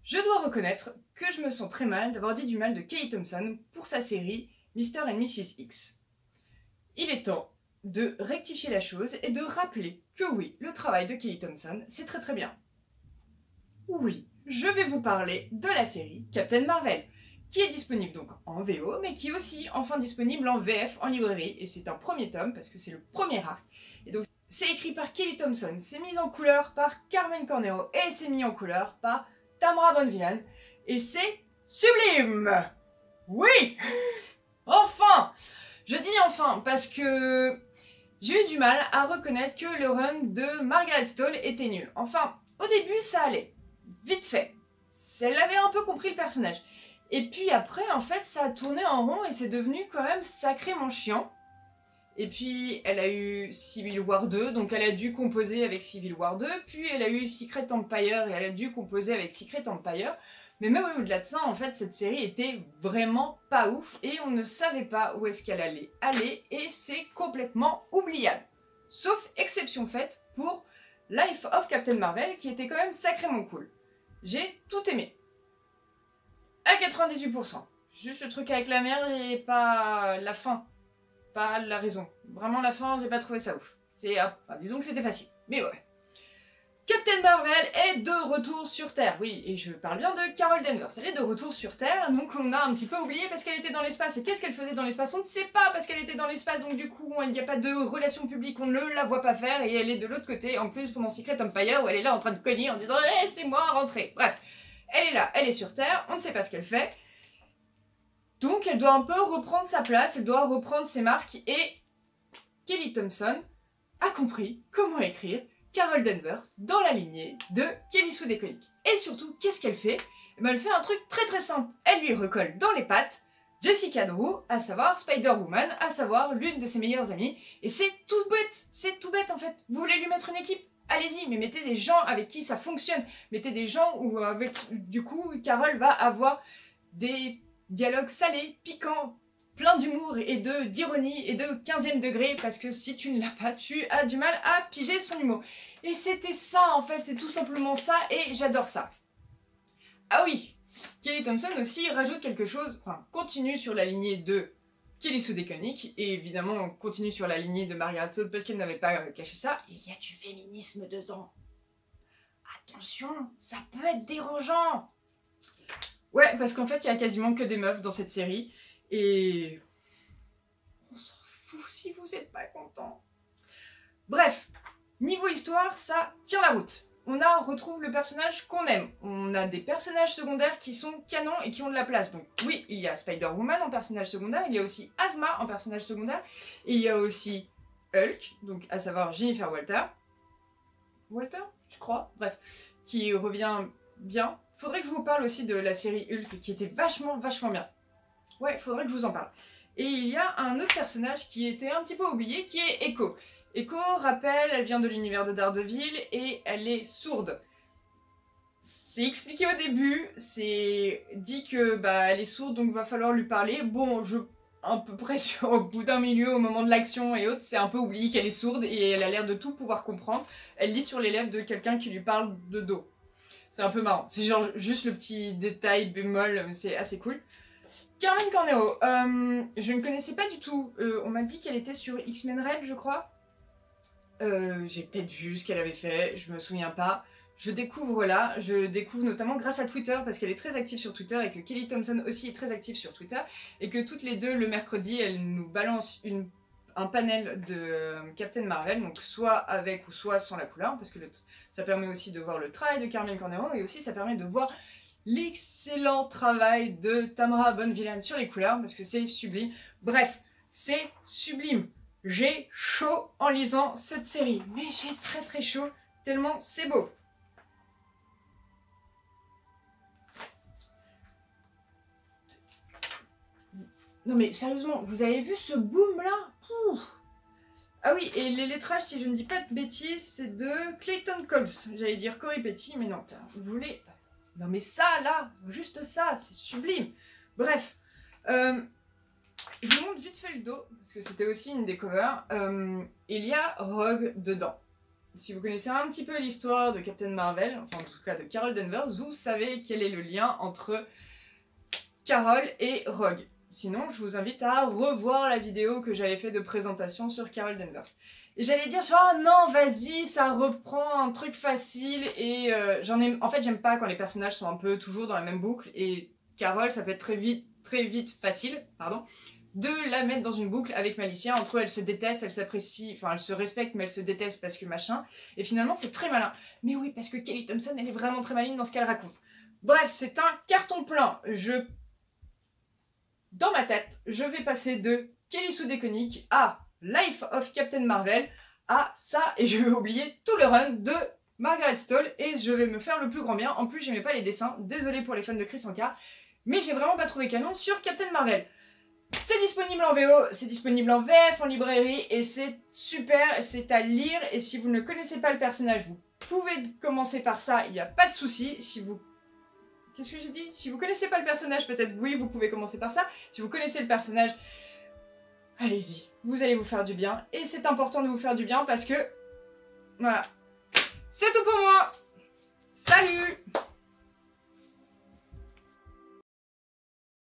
Je dois reconnaître que je me sens très mal d'avoir dit du mal de Kelly Thompson pour sa série Mr. and Mrs. X. Il est temps de rectifier la chose et de rappeler que oui, le travail de Kelly Thompson, c'est très très bien. Oui, je vais vous parler de la série Captain Marvel, qui est disponible donc en VO, mais qui est aussi enfin disponible en VF en librairie, et c'est un premier tome, parce que c'est le premier arc. Et donc c'est écrit par Kelly Thompson, c'est mis en couleur par Carmen Cornero, et c'est mis en couleur par Tamara Bonvillain, et c'est sublime! Oui! Enfin! Je dis enfin, parce que j'ai eu du mal à reconnaître que le run de Margaret Stohl était nul. Enfin, au début ça allait, vite fait. Elle avait un peu compris le personnage. Et puis après, en fait, ça a tourné en rond et c'est devenu quand même sacrément chiant. Et puis, elle a eu Civil War 2, donc elle a dû composer avec Civil War 2, puis elle a eu Secret Empire et elle a dû composer avec Secret Empire. Mais même au-delà de ça, en fait, cette série était vraiment pas ouf et on ne savait pas où est-ce qu'elle allait aller et c'est complètement oubliable. Sauf exception faite pour Life of Captain Marvel qui était quand même sacrément cool. J'ai tout aimé. À 98%. Juste le truc avec la mère et pas la fin. Pas la raison. Vraiment la fin, j'ai pas trouvé ça ouf. Disons que c'était facile. Mais ouais. Captain Marvel est de retour sur Terre. Oui, et je parle bien de Carol Danvers. Elle est de retour sur Terre, donc on a un petit peu oublié parce qu'elle était dans l'espace. Et qu'est-ce qu'elle faisait dans l'espace? On ne sait pas parce qu'elle était dans l'espace, donc du coup, il n'y a pas de relation publique, on ne la voit pas faire, et elle est de l'autre côté, en plus pendant Secret Empire, où elle est là en train de cogner en disant « Eh, c'est moi, rentrez !» Bref, elle est là, elle est sur Terre, on ne sait pas ce qu'elle fait. Donc elle doit un peu reprendre sa place, elle doit reprendre ses marques, et Kelly Thompson a compris comment écrire Carol Danvers dans la lignée de Kelly Sue DeConnick. Et surtout, qu'est-ce qu'elle fait? Elle fait un truc très très simple. Elle lui recolle dans les pattes Jessica Drew, à savoir Spider-Woman, à savoir l'une de ses meilleures amies. Et c'est tout bête en fait. Vous voulez lui mettre une équipe? Allez-y, mais mettez des gens avec qui ça fonctionne. Mettez des gens où avec, du coup, Carol va avoir des dialogues salés, piquants, plein d'humour et d'ironie et de 15e degré, parce que si tu ne l'as pas, tu as du mal à piger son humour. Et c'était ça en fait, c'est tout simplement ça, et j'adore ça. Ah oui, Kelly Thompson aussi rajoute quelque chose, enfin continue sur la lignée de Kelly Sue DeConnick, et évidemment on continue sur la lignée de Margaret Stohl parce qu'elle n'avait pas caché ça, il y a du féminisme dedans. Attention, ça peut être dérangeant. Ouais, parce qu'en fait il y a quasiment que des meufs dans cette série, et on s'en fout si vous n'êtes pas content. Bref, niveau histoire, ça tient la route. On retrouve le personnage qu'on aime. On a des personnages secondaires qui sont canons et qui ont de la place. Donc oui, il y a Spider-Woman en personnage secondaire, il y a aussi Asma en personnage secondaire, et il y a aussi Hulk, donc à savoir Jennifer Walter. Walter, je crois, bref, qui revient bien. Faudrait que je vous parle aussi de la série Hulk qui était vachement bien. Ouais, faudrait que je vous en parle. Et il y a un autre personnage qui était un petit peu oublié, qui est Echo. Echo, rappelle, elle vient de l'univers de Daredevil et elle est sourde. C'est expliqué au début, c'est dit que elle est sourde donc va falloir lui parler. Bon, à peu près au bout d'un milieu, au moment de l'action et autres, c'est un peu oublié qu'elle est sourde et elle a l'air de tout pouvoir comprendre. Elle lit sur les lèvres de quelqu'un qui lui parle de dos. C'est un peu marrant, c'est genre juste le petit détail bémol, mais c'est assez cool. Carmen Cornero, je ne connaissais pas du tout. On m'a dit qu'elle était sur X-Men Red, je crois. J'ai peut-être vu ce qu'elle avait fait, je me souviens pas. Je découvre là, je découvre notamment grâce à Twitter, parce qu'elle est très active sur Twitter et que Kelly Thompson aussi est très active sur Twitter, et que toutes les deux, le mercredi, elles nous balancent un panel de Captain Marvel, donc soit avec ou soit sans la couleur, parce que ça permet aussi de voir le travail de Carmen Cornero, et aussi ça permet de voir l'excellent travail de Tamara Bonvillain sur les couleurs, parce que c'est sublime. Bref, c'est sublime. J'ai chaud en lisant cette série, mais j'ai très très chaud, tellement c'est beau. Non mais sérieusement, vous avez vu ce boom là? Ah oui, et les lettrages, si je ne dis pas de bêtises, c'est de Clayton Coles. J'allais dire Cory Petit, mais non, vous voulez... Non mais ça, là, juste ça, c'est sublime. Bref, je vous montre vite fait le dos, parce que c'était aussi une des covers. Il y a Rogue dedans. si vous connaissez un petit peu l'histoire de Captain Marvel, enfin en tout cas de Carol Danvers, vous savez quel est le lien entre Carol et Rogue. Sinon, je vous invite à revoir la vidéo que j'avais fait de présentation sur Carol Danvers. Et j'allais dire, oh non, vas-y, ça reprend un truc facile, et en fait, j'aime pas quand les personnages sont un peu toujours dans la même boucle, et Carol, ça peut être très vite facile, pardon, de la mettre dans une boucle avec Malicia. Entre eux, elles se détestent, elles s'apprécient, enfin, elles se respectent, mais elles se détestent parce que machin, et finalement, c'est très malin. Mais oui, parce que Kelly Thompson, elle est vraiment très maligne dans ce qu'elle raconte. Bref, c'est un carton plein. Dans ma tête, je vais passer de Kelly Sue DeConnick à Life of Captain Marvel à ça, et je vais oublier tout le run de Margaret Stoll et je vais me faire le plus grand bien. En plus, j'aimais pas les dessins, désolé pour les fans de Chris Anka, mais j'ai vraiment pas trouvé canon sur Captain Marvel. C'est disponible en VO, c'est disponible en VF, en librairie, et c'est super, c'est à lire, et si vous ne connaissez pas le personnage, vous pouvez commencer par ça, il n'y a pas de souci. Si vous... Qu'est-ce que j'ai dit? Si vous connaissez pas le personnage, peut-être oui, vous pouvez commencer par ça. Si vous connaissez le personnage, allez-y, vous allez vous faire du bien. Et c'est important de vous faire du bien parce que... Voilà. C'est tout pour moi!